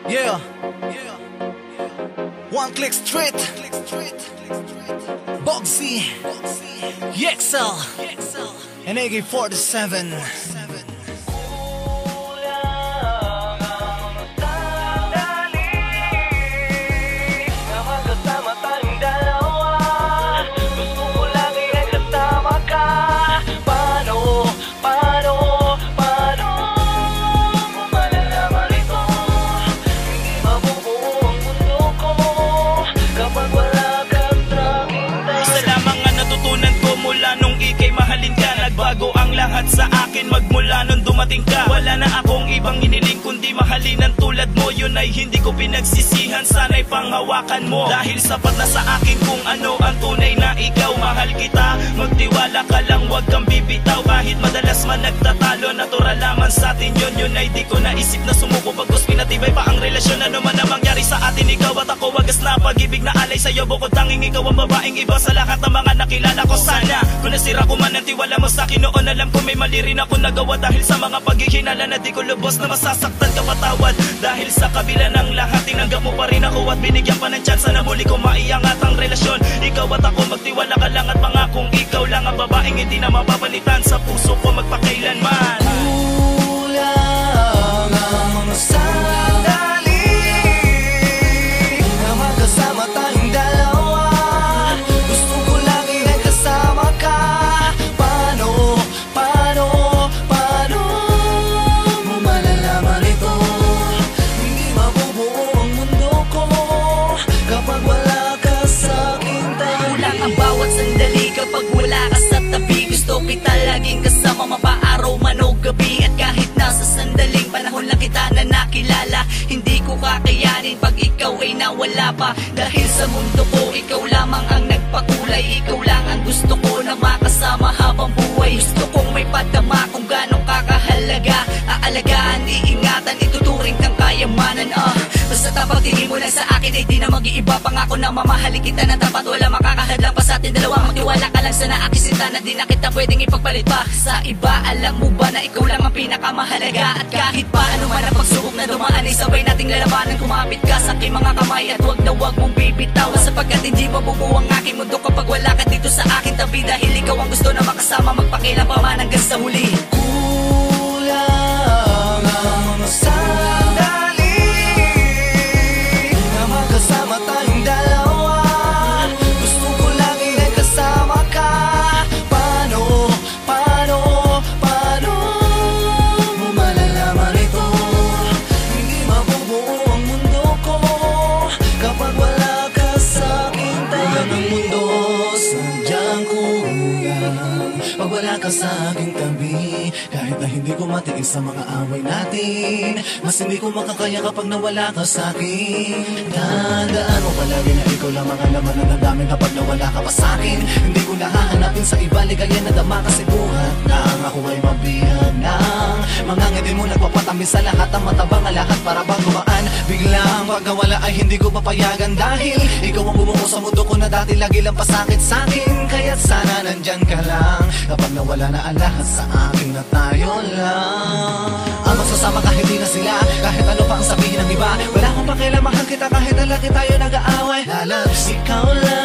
Yeah. One Click Street. Boxy. Yexel. And AK-47. Nagbago ang lahat sa akin magmula nung dumating ka. Wala na akong ibang iniling kundi mahalinan tulad mo. Yun ay hindi ko pinagsisihan, sana'y panghawakan mo. Dahil sapat na sa akin kung ano ang tunay na ikaw. Mahal kita, magtiwala ka lang, wag kang bibitaw. Kahit madalas man nagtatalo, natural lamang sa atin yun. Yun ay di ko naisip na sumuko pagkos pinatibay pa ang relasyon. Ano man ang mangyari sa atin, ikaw at ako wagas na pag-ibig na alay sa'yo. Bukod tanging ikaw ang babaeng iba sa lahat ng mga nakilala ko. Sana kung nasira ko man ang tiwala mo sa akin noon, alam ko may mali rin ako nagawa. Dahil sa mga paghihinala na di ko lubos na masasaktan ka, patawad. Dahil sa kabila ng lahat, tinanggap mo pa rin ako at binigyan pa ng tsansa na muli ko maiangat ang relasyon. Ikaw at ako magtiwala ka lang at pangakong ikaw lang ang babaeng hindi na mapapalitan sa puso ko magpakailanman. Kulang ang sandali na magkasama tayong dalawa. Gusto ko lagi na kasama ka. Paano mo malalaman ito? Hindi mabubuo ang mundo ko kapag wala ka sa akin. Kulang ang bawat sandali kapag wala ka sa tabi. Gusto kita laging kasama mapaaraw man o gabi. At kahit nasa sandaling panahon lang kita na nakilala, hindi ko kakayanin pag ikaw ay nawala pa. Dahil sa mundo ko, ikaw lamang ang nagpakulay. Ikaw lang ang gusto ko na makasama habang buhay. Gusto kong may padama kung gano'ng kakahalaga. Aalagaan, iingatan, ituturing kang kayamanan. Basta tapat tingin mo lang sa akin ay di na mag-iiba. Pangako na mamahalin kita ng tapat, wala makakahadlang pa sa atin dalawa. Magtiwala ka lang sa naakisinta na di na kita pwedeng ipagpalit pa sa iba. Alam mo ba na ikaw lang ang pinakamahalaga? At kahit pa ano man ang pagsubok na dumaan ay sabay nating lalabanan. Kumapit ka sa aking mga kamay at wag na wag mong bibitaw. Sapagkat hindi mabubuo ang aking mundo kapag wala ka dito sa aking tabi. Dahil ikaw ang gusto na makasama magpakilang pa man hanggang sa huli. Kulang ang sandali na magkasama tayong dalawa. Gusto ko lagi na kasama ka. Paano mo malalaman ito? Hindi mabubuo ang mundo ko kapag wala ka sa akin. Tayo ng mundo, sadyang kulang pag wala ka sa aking tabi. Kahit na hindi ko matiis sa mga away natin, mas hindi ko makakaya kapag nawala ka sa akin. Tandaan mo palagi na ikaw lang ang laman ng damdamin kapag nawala ka pa sa akin. Hindi ko nahahanapin sa iba, ligaya na dama kasi buhat nang ako ay mabihag nang mga ngiti mo nagpapatamis sa lahat ang matabang ang lahat para bang gumaan. Biglang pag nawala ay hindi ko papayagan dahil ikaw ang bumuo sa mundo ko na dati lagi lang pasakit sa akin. Kaya't sana nandyan ka lang kapag nawala na ang lahat sa akin na tayo lang ang magsasama kahit di na sila. Kahit ano pa ang sabihin ng iba, wala akong pakialam, mahal kita kahit na lagi tayo nag-aaway. Lalabs ikaw lang.